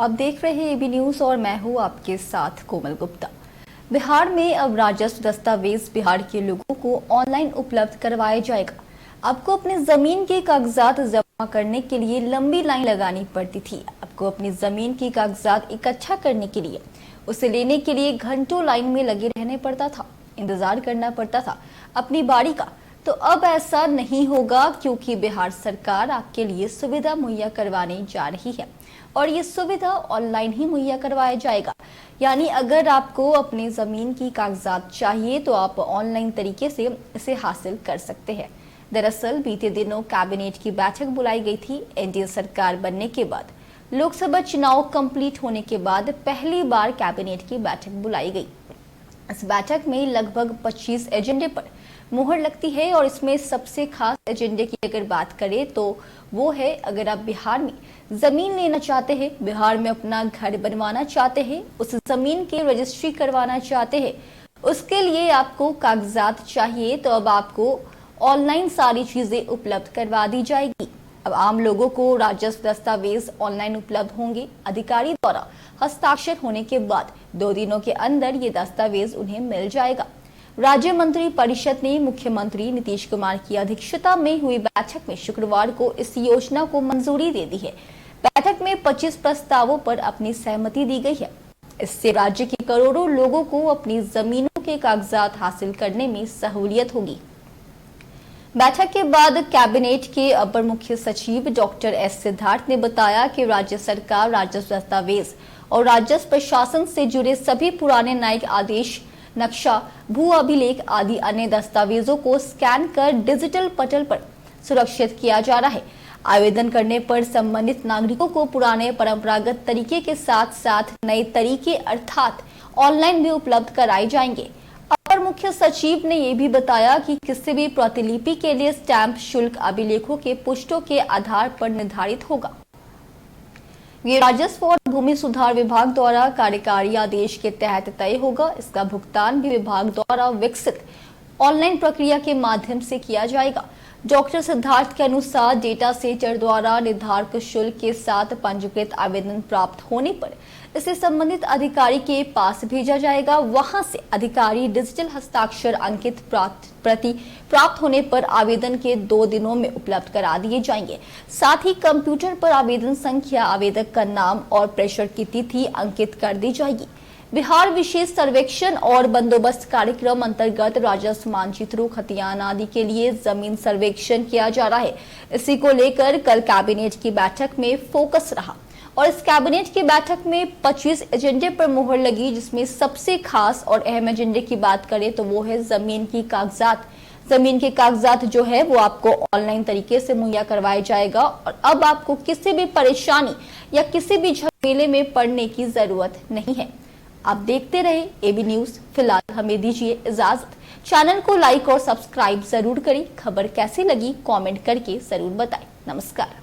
आप देख रहे हैं एबी न्यूज और मैं हूं आपके साथ कोमल गुप्ता। बिहार में अब राजस्व दस्तावेज बिहार के लोगों को ऑनलाइन उपलब्ध करवाया जाएगा। आपको अपनी जमीन के कागजात जमा करने के लिए लंबी लाइन लगानी पड़ती थी। आपको अपनी जमीन की कागजात इकट्ठा करने के लिए उसे लेने के लिए घंटों लाइन में लगे रहने पड़ता था, इंतजार करना पड़ता था अपनी बारी का। तो अब ऐसा नहीं होगा, क्योंकि बिहार सरकार आपके लिए सुविधा मुहैया करवाने जा रही है और ये सुविधा ऑनलाइन ही मुहैया करवाया जाएगा। यानी अगर आपको अपनी जमीन की कागजात चाहिए तो आप ऑनलाइन तरीके से इसे हासिल कर सकते हैं। दरअसल बीते दिनों कैबिनेट की बैठक बुलाई गई थी। एनडीए सरकार बनने के बाद लोकसभा चुनाव कंप्लीट होने के बाद पहली बार कैबिनेट की बैठक बुलाई गई। इस बैठक में लगभग 25 एजेंडे पर मुहर लगती है और इसमें सबसे खास एजेंडे की अगर बात करें तो वो है, अगर आप बिहार में जमीन लेना चाहते हैं, बिहार में अपना घर बनवाना चाहते हैं, उस जमीन की रजिस्ट्री करवाना चाहते हैं, उसके लिए आपको कागजात चाहिए तो अब आपको ऑनलाइन सारी चीजें उपलब्ध करवा दी जाएगी। अब आम लोगों को राजस्व दस्तावेज ऑनलाइन उपलब्ध होंगे। अधिकारी द्वारा हस्ताक्षर होने के बाद 2 दिनों के अंदर ये दस्तावेज उन्हें मिल जाएगा। राज्य मंत्री परिषद ने मुख्यमंत्री नीतीश कुमार की अध्यक्षता में हुई बैठक में शुक्रवार को इस योजना को मंजूरी दे दी है। बैठक में 25 प्रस्तावों पर अपनी सहमति दी गई है। इससे राज्य के करोड़ों लोगों को अपनी जमीनों के कागजात हासिल करने में सहूलियत होगी। बैठक के बाद कैबिनेट के अपर मुख्य सचिव डॉक्टर एस सिद्धार्थ ने बताया कि राज्य सरकार राजस्व दस्तावेज और राजस्व प्रशासन से जुड़े सभी पुराने न्यायिक आदेश, नक्शा, भू अभिलेख आदि अन्य दस्तावेजों को स्कैन कर डिजिटल पटल पर सुरक्षित किया जा रहा है। आवेदन करने पर संबंधित नागरिकों को पुराने परंपरागत तरीके के साथ साथ नए तरीके अर्थात ऑनलाइन भी उपलब्ध कराए जाएंगे। अपर मुख्य सचिव ने यह भी बताया कि किसी भी प्रतिलिपि के लिए स्टैंप शुल्क अभिलेखों के पुष्टों के आधार पर निर्धारित होगा। ये राजस्व और भूमि सुधार विभाग द्वारा कार्यकारी आदेश के तहत तय होगा। इसका भुगतान भी विभाग द्वारा विकसित ऑनलाइन प्रक्रिया के माध्यम से किया जाएगा। डॉक्टर सिद्धार्थ के अनुसार डेटा सेंटर द्वारा निर्धारित शुल्क के साथ पंजीकृत आवेदन प्राप्त होने पर इसे संबंधित अधिकारी के पास भेजा जाएगा। वहां से अधिकारी डिजिटल हस्ताक्षर अंकित प्रति प्राप्त होने पर आवेदन के 2 दिनों में उपलब्ध करा दिए जाएंगे। साथ ही कंप्यूटर पर आवेदन संख्या, आवेदक का नाम और प्रेषण की तिथि अंकित कर दी जाएगी। बिहार विशेष सर्वेक्षण और बंदोबस्त कार्यक्रम अंतर्गत राजस्व मानचित्रों, खतियान आदि के लिए जमीन सर्वेक्षण किया जा रहा है। इसी को लेकर कल कैबिनेट की बैठक में फोकस रहा और इस कैबिनेट की बैठक में 25 एजेंडे पर मुहर लगी, जिसमें सबसे खास और अहम एजेंडे की बात करें तो वो है जमीन की कागजात। जमीन के कागजात जो है वो आपको ऑनलाइन तरीके से मुहैया करवाया जाएगा और अब आपको किसी भी परेशानी या किसी भी झमेले में पड़ने की जरूरत नहीं है। आप देखते रहे एबी न्यूज। फिलहाल हमें दीजिए इजाजत। चैनल को लाइक और सब्सक्राइब जरूर करें। खबर कैसी लगी कमेंट करके जरूर बताएं। नमस्कार।